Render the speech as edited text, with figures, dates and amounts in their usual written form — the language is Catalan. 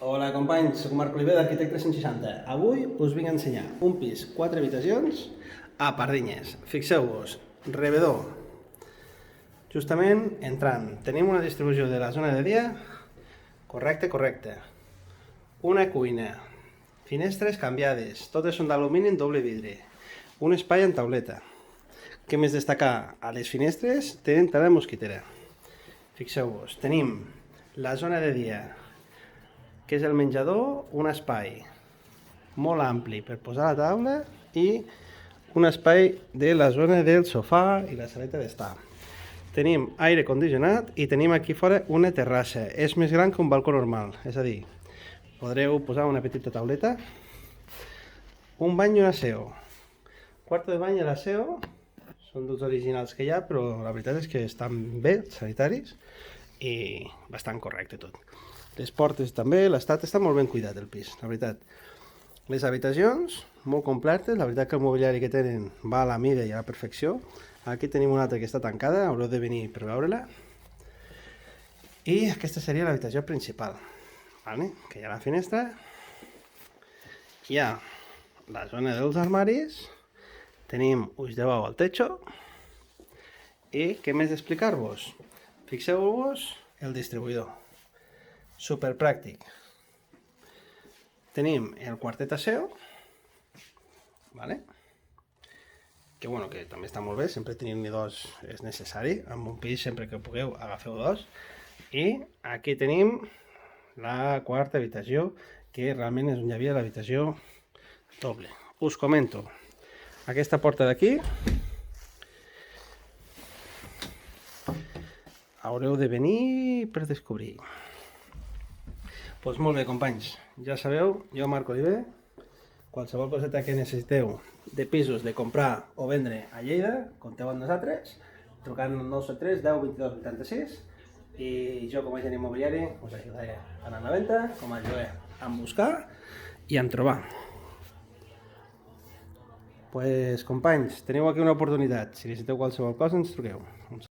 Hola companys, soc Marc Oliver d'Arquitecte 160. Avui us vinc a ensenyar un pis 4 habitacions a Pardinyes. Fixeu-vos, rebedor. Justament entrant, tenim una distribució de la zona de dia correcte. Una cuina, finestres canviades, totes són d'alumini en doble vidre, un espai en tauleta. Què més destacar? A les finestres tenen tela mosquitera. Fixeu-vos, tenim la zona de dia, que és el menjador, un espai molt ampli per posar la taula i un espai de la zona del sofà i la saleta d'estar. Tenim aire condicionat i tenim aquí fora una terrassa. És més gran que un balcó normal, és a dir, podreu posar una petita tauleta, un bany i un aseo. Quarto de bany i l'aseo són dels originals que hi ha, però la veritat és que estan bé, sanitaris, i bastant correcte tot. Les portes també, l'estat està molt ben cuidat el pis, la veritat. Les habitacions, molt completes, la veritat que el mobiliari que tenen va a la mida i a la perfecció. Aquí tenim una altra que està tancada, haureu de venir per veure-la. I aquesta seria l'habitació principal, vale? Que hi ha la finestra, hi ha la zona dels armaris, tenim ulls de bou al techo, i què més explicar-vos? Fixeu-vos el distribuïdor, super pràctic. Tenim el quartet aseo, vale? Que bueno, que també està molt bé, sempre tenint-ne dos és necessari, amb un pis sempre que pugueu agafeu dos. I aquí tenim la quarta habitació, que realment és on hi havia l'habitació doble. Us comento, aquesta porta d'aquí haureu de venir per descobrir. Doncs molt bé, companys, ja sabeu, jo Marc Oliver, qualsevol coseta que necessiteu de pisos de comprar o vendre a Lleida, compteu amb nosaltres, trucant al 973 10 22 86, i jo com a agent immobiliari us ajudaré tant en la venda com al lloguer, en buscar i en trobar. Pues, companys, teniu aquí una oportunitat, si necessiteu qualsevol cosa ens truqueu.